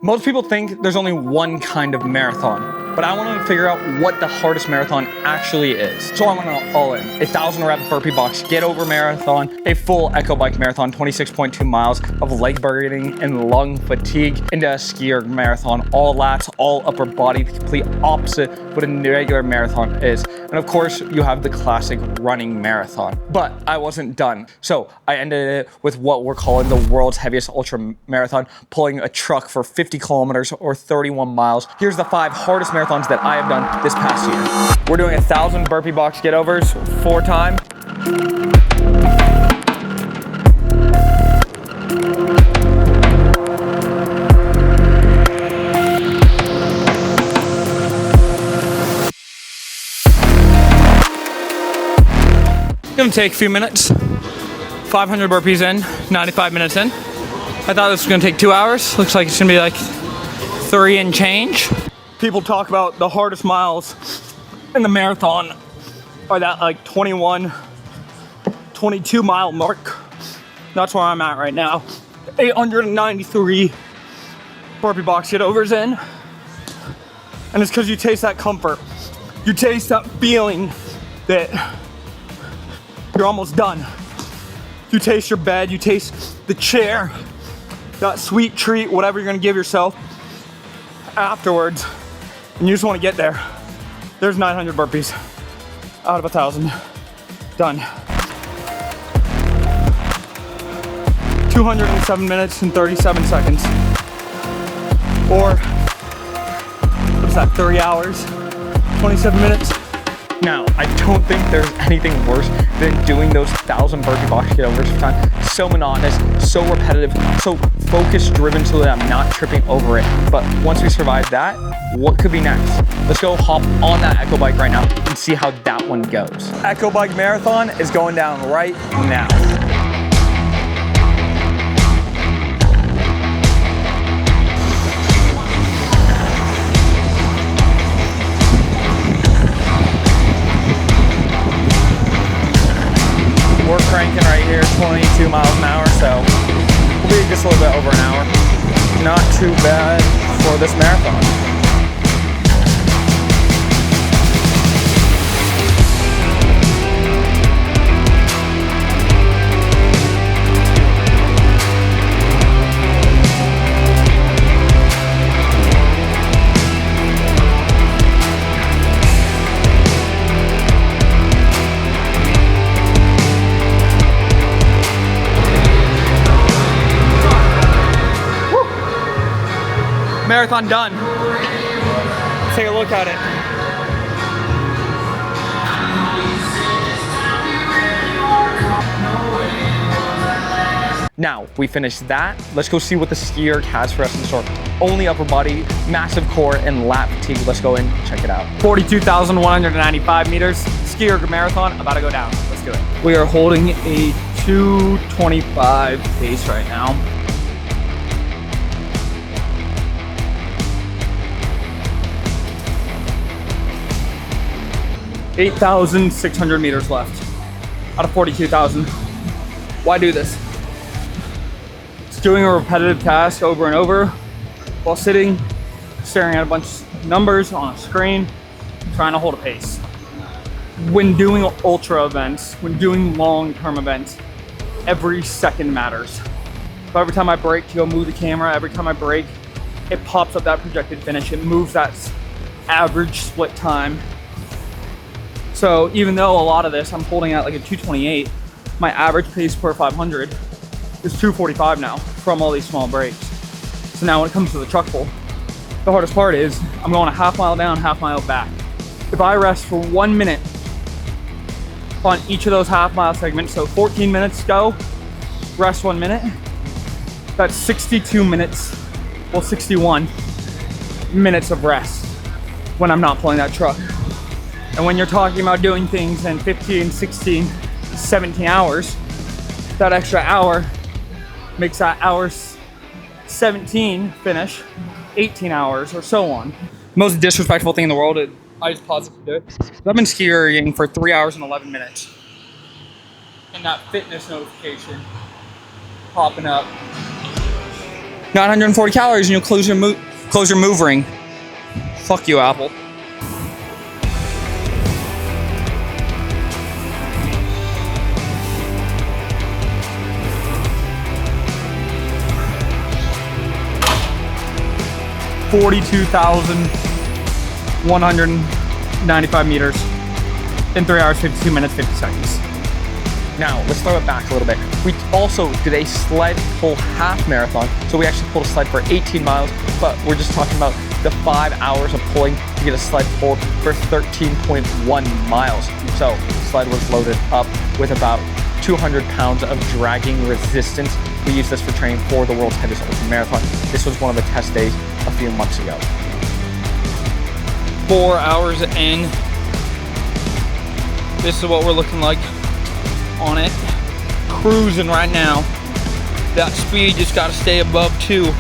Most people think there's only one kind of marathon, but I wanted to figure out what the hardest marathon actually is. So I went all in. 1,000 rep burpee box get over marathon, a full echo bike marathon, 26.2 miles of leg burning and lung fatigue, into a SkiErg Marathon, all lats, all upper body, the complete opposite what a regular marathon is. And of course, you have the classic running marathon. But I wasn't done. So I ended it with what we're calling the world's heaviest ultra marathon, pulling a truck for 50 kilometers or 31 miles. Here's the 5 hardest marathons that I have done this past year. We're doing 1,000 burpee box get overs, 4 times. Gonna take a few minutes. 500 burpees in, 95 minutes in. I thought this was gonna take 2 hours. Looks like it's gonna be like 3 and change. People talk about the hardest miles in the marathon are that like 21, 22 mile mark. That's where I'm at right now. 893 burpee box get overs in. And it's because you taste that comfort. You taste that feeling that you're almost done. You taste your bed, you taste the chair, that sweet treat, whatever you're gonna give yourself afterwards, and you just wanna get there. There's 900 burpees out of 1,000, done. 207 minutes and 37 seconds. Or, what's that, 30 hours, 27 minutes? Now, I don't think there's anything worse than doing those 1,000 burpee box get overs per time. So monotonous, so repetitive, so focus driven so that I'm not tripping over it. But once we survive that, what could be next? Let's go hop on that Echo bike right now and see how that one goes. Echo bike marathon is going down right now. We're cranking right here, 22 miles an hour, so we'll be just a little bit over an hour. Not too bad for this marathon. Marathon done. Let's take a look at it. Now we finished that. Let's go see what the SkiErg has for us in store. Only upper body, massive core, and lat fatigue. Let's go in, check it out. 42,195 meters. SkiErg Marathon about to go down. Let's do it. We are holding a 2:25 pace right now. 8,600 meters left out of 42,000. Why do this? It's doing a repetitive task over and over while sitting, staring at a bunch of numbers on a screen, trying to hold a pace. When doing ultra events, when doing long-term events, every second matters. So every time I break to go move the camera, every time I break, it pops up that projected finish. It moves that average split time. So even though a lot of this I'm holding at like a 2:28, my average pace per 500 is 2:45 now from all these small breaks. So now when it comes to the truck pull, the hardest part is I'm going a half mile down, half mile back. If I rest for 1 minute on each of those half mile segments, so 14 minutes go, rest 1 minute, that's 62 minutes, well 61 minutes of rest when I'm not pulling that truck. And when you're talking about doing things in 15, 16, 17 hours, that extra hour makes that hour 17 finish 18 hours or so on. Most disrespectful thing in the world, I just paused to do it. I've been skiing for 3 hours and 11 minutes. And that fitness notification popping up 940 calories and you'll close your move ring. Fuck you, Apple. $42,195 meters in 3 hours, 52 minutes, 50 seconds. Now, let's throw it back a little bit. We also did a sled pull half marathon. So we actually pulled a sled for 18 miles, but we're just talking about the 5 hours of pulling to get a sled pulled for 13.1 miles. So the sled was loaded up with about 200 pounds of dragging resistance. We used this for training for the world's heaviest ultra marathon. This was one of the test days a few months ago. 4 hours in, this is what we're looking like on it. Cruising right now. That speed just got to stay above 2.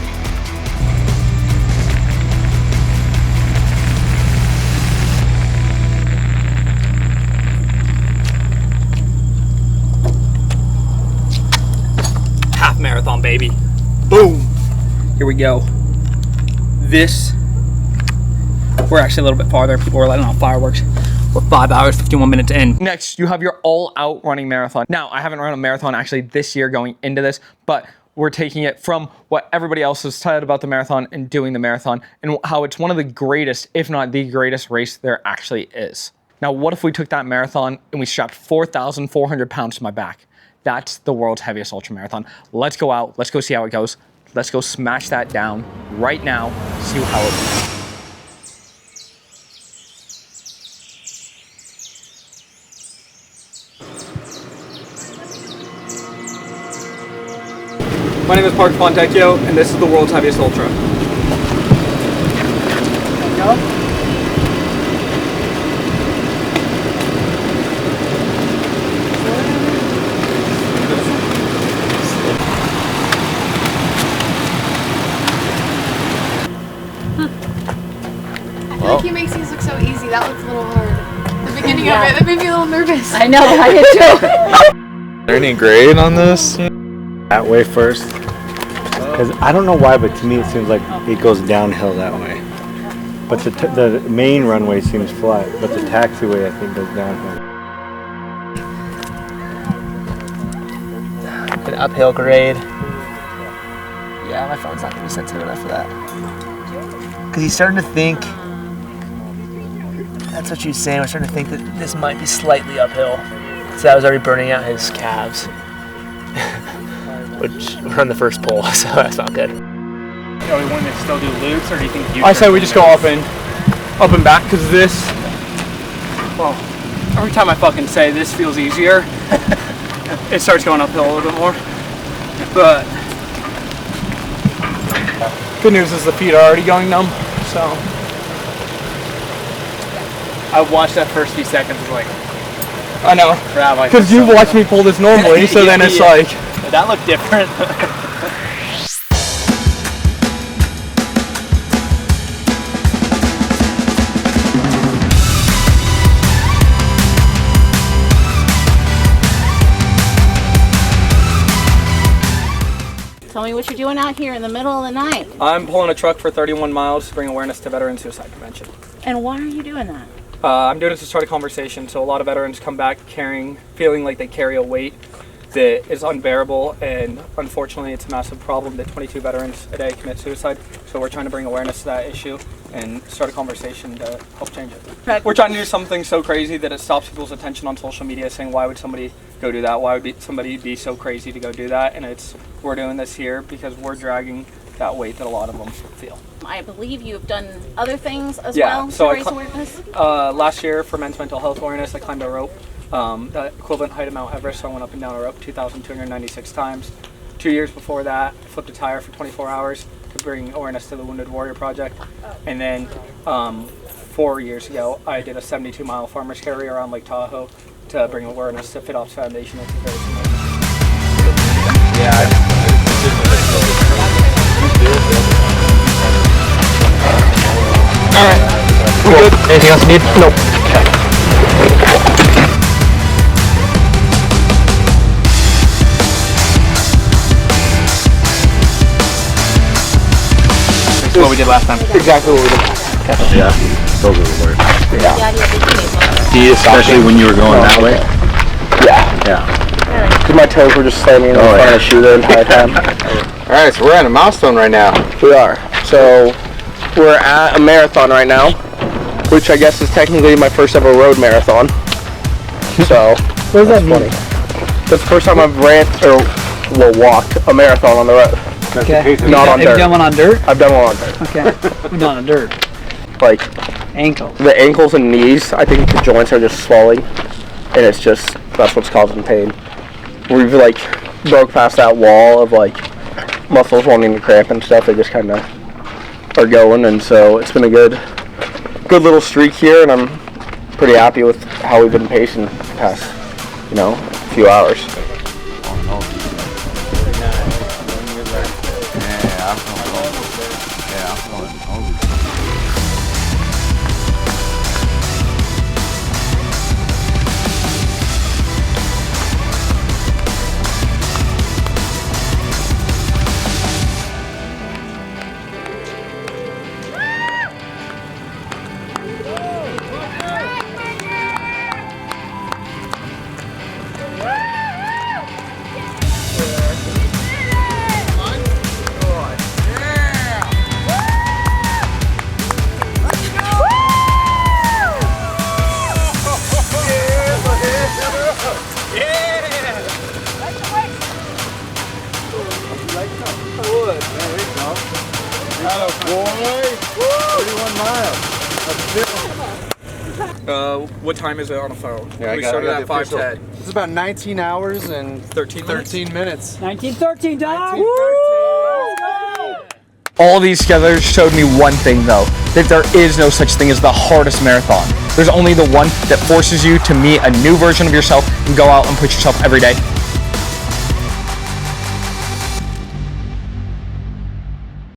Half marathon, baby. Boom. Here we go. This, we're actually a little bit farther. People are letting off fireworks. We're 5 hours, 51 minutes in. Next, you have your all-out running marathon. Now, I haven't run a marathon actually this year going into this, but we're taking it from what everybody else has said about the marathon and doing the marathon and how it's one of the greatest, if not the greatest race there actually is. Now, what if we took that marathon and we strapped 4,400 pounds to my back? That's the world's heaviest ultra marathon. Let's go out, let's go see how it goes. Let's go smash that down right now, see how it goes. My name is Park Fontecchio, and this is the world's heaviest ultra. I think he makes these look so easy. That looks a little hard. The beginning of it, that made me a little nervous. I know, I did too. Is there any grade on this? That way first, because I don't know why, but to me it seems like it goes downhill that way. But the main runway seems flat, but the taxiway I think goes downhill. An uphill grade. Yeah, my phone's not gonna be sensitive enough for that. Because he's starting to think. That's what she was saying. We're starting to think that this might be slightly uphill. So that was already burning out his calves. Which we're on the first pull, so that's not good. Are we wanting to still do loops, or do you think you? I say we just go up and back, because this. Well, every time I fucking say this feels easier, it starts going uphill a little bit more. But good news is the feet are already going numb, so. I watched that first few seconds, like. I know. Because you've watched me pull this normally, so then it's like. That looked different. Tell me what you're doing out here in the middle of the night. I'm pulling a truck for 31 miles to bring awareness to veteran suicide prevention. And why are you doing that? I'm doing it to start a conversation. So a lot of veterans come back feeling like they carry a weight that is unbearable, and unfortunately it's a massive problem that 22 veterans a day commit suicide. So we're trying to bring awareness to that issue and start a conversation to help change it. Right. We're trying to do something so crazy that it stops people's attention on social media, saying why would somebody go do that? Why would somebody be so crazy to go do that? And we're doing this here because we're dragging that weight that a lot of them feel. I believe you've done other things as well so to raise awareness. Last year for men's mental health awareness, I climbed a rope. The equivalent height of Mount Everest, so I went up and down a rope 2,296 times. 2 years before that, I flipped a tire for 24 hours to bring awareness to the Wounded Warrior Project. And then 4 years ago, I did a 72-mile farmer's carry around Lake Tahoe to bring awareness to FitOps Foundation, which is very similar. All right. We're good. Anything else you need? Nope. what we did last time. Exactly what we did last time. Yeah, those are the worst. Yeah. Especially when you were going that way. Yeah. Yeah. Because my toes were just slamming in front of the shoe the entire time. All right, so we're at a milestone right now. We are. So we're at a marathon right now, which I guess is technically my first ever road marathon. So What does that mean? funny. That's the first time I've walked a marathon on the road. Okay. Not on Have you dirt. done one on dirt? I've done one on dirt. Okay. We're not on dirt. Like Ankle. the ankles and knees, I think the joints are just swelling, and it's just that's what's causing pain. We've like broke past that wall of like muscles wanting to cramp and stuff. They just kind of are going, and so it's been a good little streak here, and I'm pretty happy with how we've been pacing the past, few hours. What time is it on the phone? Yeah, we started at 5:10. It's about 19 hours and 13 minutes. 1913, dog! All these together showed me one thing though, that there is no such thing as the hardest marathon. There's only the one that forces you to meet a new version of yourself and go out and push yourself every day.